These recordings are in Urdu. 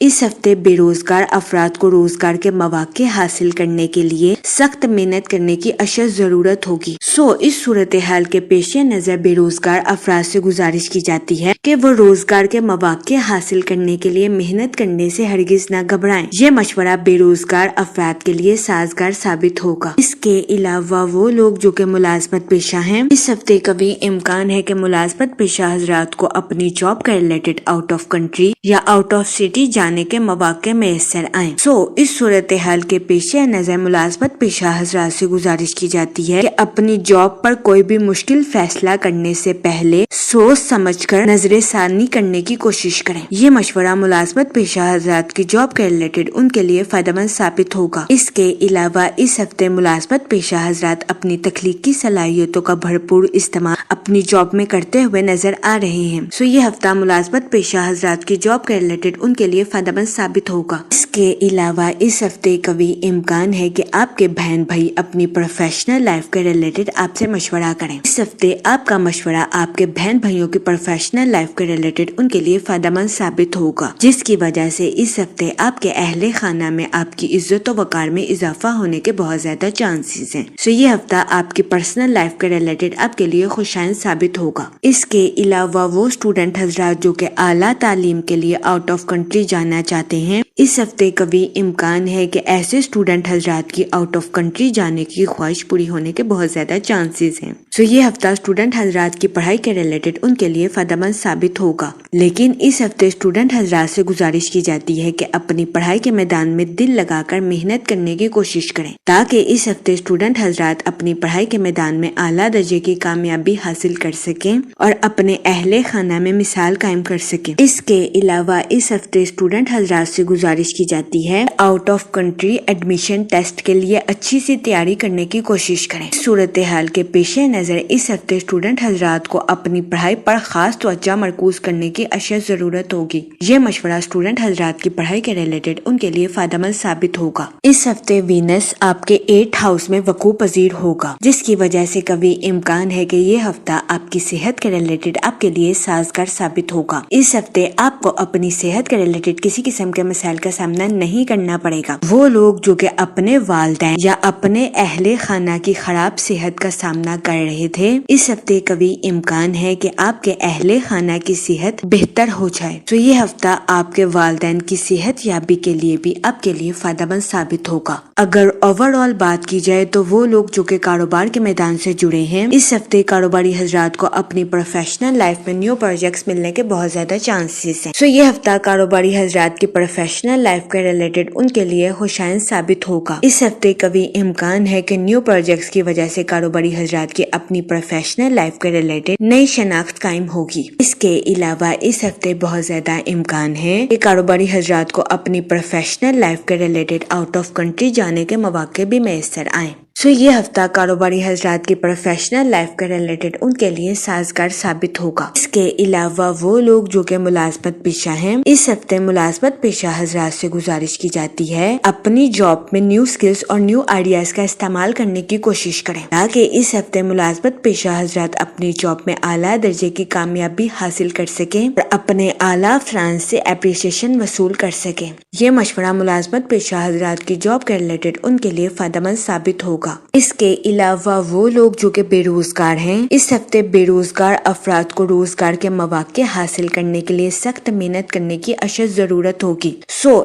اس ہفتے بے روزگار افراد کو روزگار کے مواقع حاصل کرنے کے لیے سخت محنت کرنے کی اشد ضرورت ہوگی۔ اس صورتحال کے پیش نظر بے روزگار افراد سے گزارش کی جاتی ہے کہ وہ روزگار کے مواقع حاصل کرنے کے لیے محنت کرنے سے ہرگز نہ گھبرائیں۔ یہ مشورہ بے روزگار افراد کے لیے سازگار ثابت ہوگا۔ اس کے علاوہ وہ لوگ جو کہ ملازمت پیشہ ہیں، اس ہفتے کبھی امکان ہے کہ ملازمت پیشہ حضرات کو اپنی جاب کے ریلیٹڈ آؤٹ آف کنٹری یا آؤٹ آف سٹی جانے کے مواقع میسر آئیں۔ اس صورتحال کے پیش نظر ملازمت پیشہ حضرات سے گزارش کی جاتی ہے کہ اپنی جاب پر کوئی بھی مشکل فیصلہ کرنے سے پہلے سوچ سمجھ کر نظر ثانی کرنے کی کوشش کریں۔ یہ مشورہ ملازمت پیشہ حضرات کی جاب کے ریلیٹڈ ان کے لیے فائدہ مند ثابت ہوگا۔ اس کے علاوہ اس ہفتے ملازمت پیشہ حضرات اپنی تخلیقی صلاحیتوں کا بھرپور استعمال اپنی جاب میں کرتے ہوئے نظر آ رہے ہیں۔ یہ ہفتہ ملازمت پیشہ حضرات کی جاب کے ریلیٹڈ ان کے لیے فائدہ مند ثابت ہوگا۔ اس کے علاوہ اس ہفتے کبھی امکان ہے کہ آپ کے بہن بھائی اپنی پروفیشنل لائف کے ریلیٹڈ آپ سے مشورہ کریں۔ اس ہفتے آپ کا مشورہ آپ کے بہن بھائیوں کی پروفیشنل لائف کے ریلیٹڈ ان کے لیے فائدہ مند ثابت ہوگا، جس کی وجہ سے اس ہفتے آپ کے اہل خانہ میں آپ کی عزت و وقار میں اضافہ ہونے کے بہت زیادہ چانسز ہیں۔ یہ ہفتہ آپ کی پرسنل لائف کے ریلیٹڈ آپ کے لیے خوشائند ثابت ہوگا۔ اس کے علاوہ وہ اسٹوڈنٹ حضرات جو کہ اعلیٰ تعلیم کے لیے آؤٹ آف کنٹری جانا چاہتے ہیں، اس ہفتے کبھی امکان ہے کہ ایسے اسٹوڈنٹ حضرات کی آؤٹ آف کنٹری جانے کی خواہش پوری ہونے کے بہت زیادہ چانسز ہیں۔ یہ ہفتہ اسٹوڈنٹ حضرات کی پڑھائی کے ریلیٹڈ ان کے لیے فائدہ مند ثابت ہوگا، لیکن اس ہفتے اسٹوڈنٹ حضرات سے گزارش کی جاتی ہے کہ اپنی پڑھائی کے میدان میں دل لگا کر محنت کرنے کی کوشش کریں تاکہ اس ہفتے اسٹوڈنٹ حضرات اپنی پڑھائی کے میدان میں اعلیٰ درجے کی کامیابی حاصل کر سکیں اور اپنے اہل خانہ میں مثال قائم کر سکیں۔ اس کے علاوہ اس ہفتے اسٹوڈنٹ حضرات سے گزارش کی جاتی ہے out of country admission test کے لیے اچھی سی تیاری کرنے کی کوشش کریں۔ صورتحال کے پیش نظر اس ہفتے اسٹوڈنٹ حضرات کو اپنی پڑھائی پر خاص توجہ مرکوز کرنے کی اشد ضرورت ہوگی۔ یہ مشورہ اسٹوڈنٹ حضرات کی پڑھائی کے ریلیٹڈ ان کے لیے فائدہ مند ثابت ہوگا۔ اس ہفتے وینس آپ کے 8th ہاؤس میں وقوع پذیر ہوگا، جس کی وجہ سے کبھی امکان ہے کہ یہ ہفتہ آپ کی صحت کے ریلیٹڈ آپ کے لیے سازگار ثابت ہوگا۔ اس ہفتے آپ کو اپنی صحت کے ریلیٹڈ کسی قسم کے مسائل کا سامنا نہیں کرنا پڑے گا۔ وہ لوگ جو کہ اپنے والدین یا اپنے اہل خانہ کی خراب صحت کا سامنا کر رہے تھے، اس ہفتے کبھی امکان ہے کہ آپ کے اہل خانہ کی صحت بہتر ہو جائے۔ یہ ہفتہ آپ کے والدین کی صحت یابی کے لیے بھی آپ کے لیے فائدہ مند ثابت ہوگا۔ اگر اوور آل بات کی جائے تو وہ لوگ جو کہ کاروبار کے میدان سے جڑے ہیں، اس ہفتے کاروباری حضرات کو اپنی پروفیشنل لائف میں نیو پروجیکٹس ملنے کے بہت زیادہ چانسز ہیں۔ یہ ہفتہ کاروباری حضرات کی پروفیشنل لائف کے ریلیٹڈ ان کے لیے خوشائند ثابت ہوگا۔ اس ہفتے کبھی امکان ہے کہ نیو پروجیکٹس کی وجہ سے کاروباری حضرات کی اپنی پروفیشنل لائف کے ریلیٹڈ نئی شناخت قائم ہوگی۔ اس کے علاوہ اس ہفتے بہت زیادہ امکان ہے کہ کاروباری حضرات کو اپنی پروفیشنل لائف کے ریلیٹڈ آؤٹ آف کنٹری جانے کے مواقع بھی میسر آئیں۔ یہ ہفتہ کاروباری حضرات کی پروفیشنل لائف کے ریلیٹڈ ان کے لیے سازگار ثابت ہوگا۔ اس کے علاوہ وہ لوگ جو کہ ملازمت پیشہ ہیں، اس ہفتے ملازمت پیشہ حضرات سے گزارش کی جاتی ہے اپنی جاب میں نیو سکلز اور نیو آئیڈیاز کا استعمال کرنے کی کوشش کریں تاکہ اس ہفتے ملازمت پیشہ حضرات اپنی جاب میں اعلیٰ درجے کی کامیابی حاصل کر سکیں اور اپنے اعلیٰ افسران سے اپریشیشن وصول کر سکیں۔ یہ مشورہ ملازمت پیشہ حضرات کی جاب کے ریلیٹڈ ان کے لیے فائدہ مند ثابت ہوگا۔ اس کے علاوہ وہ لوگ جو کہ بے روزگار ہیں، اس ہفتے بے روزگار افراد کو روزگار کے مواقع حاصل کرنے کے لیے سخت محنت کرنے کی اشد ضرورت ہوگی۔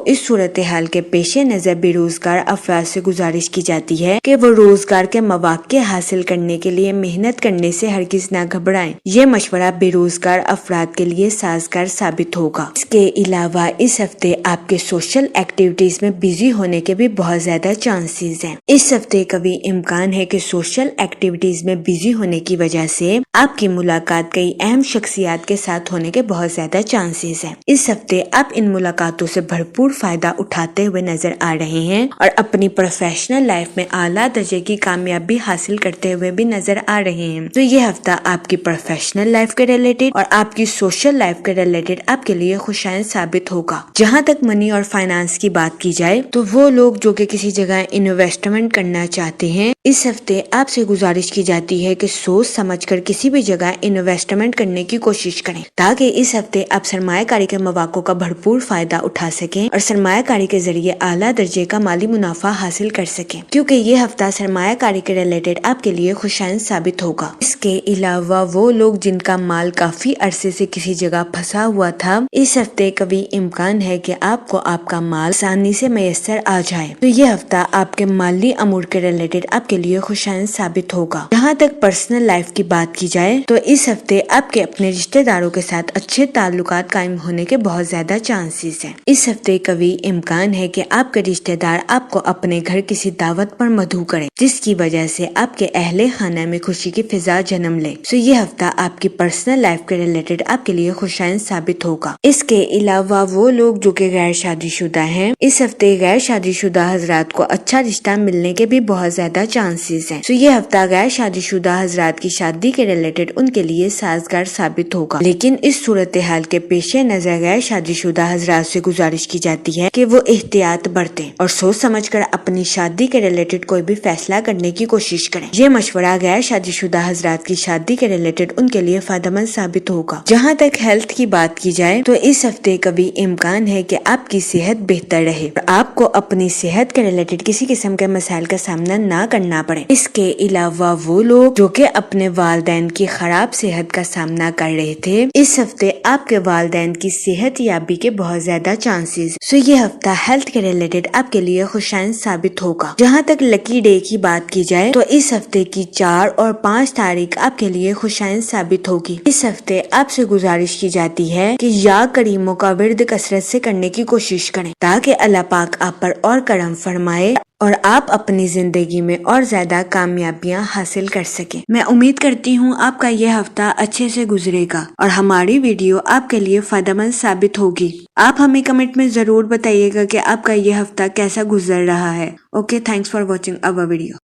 اس صورتحال کے پیش نظر بے روزگار افراد سے گزارش کی جاتی ہے کہ وہ روزگار کے مواقع حاصل کرنے کے لیے محنت کرنے سے ہرگز نہ گھبرائیں۔ یہ مشورہ بے روزگار افراد کے لیے سازگار ثابت ہوگا۔ اس کے علاوہ اس ہفتے آپ کے سوشل ایکٹیویٹیز میں بزی ہونے کے بھی بہت زیادہ چانسز ہیں۔ اس ہفتے کبھی امکان ہے کہ سوشل ایکٹیویٹیز میں بزی ہونے کی وجہ سے آپ کی ملاقات کئی اہم شخصیات کے ساتھ ہونے کے بہت زیادہ چانسز ہیں۔ اس ہفتے آپ ان ملاقاتوں سے بھرپور فائدہ اٹھاتے ہوئے نظر آ رہے ہیں اور اپنی پروفیشنل لائف میں اعلیٰ درجے کی کامیابی حاصل کرتے ہوئے بھی نظر آ رہے ہیں۔ یہ ہفتہ آپ کی پروفیشنل لائف کے ریلیٹڈ اور آپ کی سوشل لائف کے ریلیٹڈ آپ کے لیے خوشائند ثابت ہوگا۔ جہاں تک منی اور فائنانس کی بات کی جائے تو وہ لوگ جو کہ کسی جگہ انویسٹمنٹ کرنا چاہتے ہیں، اس ہفتے آپ سے گزارش کی جاتی ہے کہ سوچ سمجھ کر کسی بھی جگہ انویسٹمنٹ کرنے کی کوشش کریں تاکہ اس ہفتے آپ سرمایہ کاری کے مواقع کا بھرپور فائدہ اٹھا سکیں اور سرمایہ کاری کے ذریعے اعلیٰ درجے کا مالی منافع حاصل کر سکیں، کیونکہ یہ ہفتہ سرمایہ کاری کے ریلیٹڈ آپ کے لیے خوشائند ثابت ہوگا۔ اس کے علاوہ وہ لوگ جن کا مال کافی عرصے سے کسی جگہ پھنسا ہوا تھا، اس ہفتے قوی امکان ہے کہ آپ کو آپ کا مال آسانی سے میسر آ جائے، تو یہ ہفتہ آپ کے مالی امور کے ریلیٹڈ آپ کے لیے خوشائند ثابت ہوگا۔ جہاں تک پرسنل لائف کی بات کی جائے تو اس ہفتے آپ کے اپنے رشتہ داروں کے ساتھ اچھے تعلقات قائم ہونے کے بہت زیادہ چانسز ہیں۔ اس ہفتے قوی امکان ہے کہ آپ کے رشتہ دار آپ کو اپنے گھر کسی دعوت پر مدعو کریں، جس کی وجہ سے آپ کے اہل خانہ میں خوشی کی فضا جنم لے۔ سو یہ ہفتہ آپ کی پرسنل لائف کے ریلیٹڈ آپ کے لیے خوشائند ثابت ہوگا۔ اس کے علاوہ وہ لوگ جو کہ غیر شادی شدہ ہیں، اس ہفتے غیر شادی شدہ حضرات کو اچھا رشتہ ملنے کے بھی بہت زیادہ چانسز ہیں۔ سو یہ ہفتہ غیر شادی شدہ حضرات کی شادی کے ریلیٹڈ ان کے لیے سازگار ثابت ہوگا، لیکن اس صورتحال کے پیش نظر غیر شادی شدہ حضرات سے گزارش کی جاتی ہے کہ وہ احتیاط برتیں اور سوچ سمجھ کر اپنی شادی کے ریلیٹڈ کوئی بھی فیصلہ کرنے کی کوشش کریں۔ یہ مشورہ غیر شادی شدہ حضرات کی شادی کے ریلیٹڈ ان کے لیے فائدہ مند ثابت ہوگا۔ جہاں تک ہیلتھ کی بات کی جائے تو اس ہفتے کبھی امکان ہے کہ آپ کی صحت بہتر رہے اور آپ کو اپنی صحت کے ریلیٹڈ کسی قسم کے مسائل کا سامنا نہ کرنا پڑے۔ اس کے علاوہ وہ لوگ جو کہ اپنے والدین کی خراب صحت کا سامنا کر رہے تھے، اس ہفتے آپ کے والدین کی صحت یابی کے بہت زیادہ چانسز، سو یہ ہفتہ ہیلتھ کے ریلیٹڈ آپ کے لیے خوشائند ثابت ہوگا۔ جہاں تک لکی ڈے کی بات کی جائے تو اس ہفتے کی 4 اور 5 تاریخ آپ کے لیے خوشائند ثابت ہوگی۔ اس ہفتے آپ سے گزارش کی جاتی ہے کہ یا کریموں کا ورد کثرت سے کرنے کی کوشش کریں تاکہ اللہ پاک آپ پر اور کرم فرمائے اور آپ اپنی زندگی میں اور زیادہ کامیابیاں حاصل کر سکیں۔ میں امید کرتی ہوں آپ کا یہ ہفتہ اچھے سے گزرے گا اور ہماری ویڈیو آپ کے لیے فائدہ مند ثابت ہوگی۔ آپ ہمیں کمنٹ میں ضرور بتائیے گا کہ آپ کا یہ ہفتہ کیسا گزر رہا ہے۔ Okay, thanks for watching our video.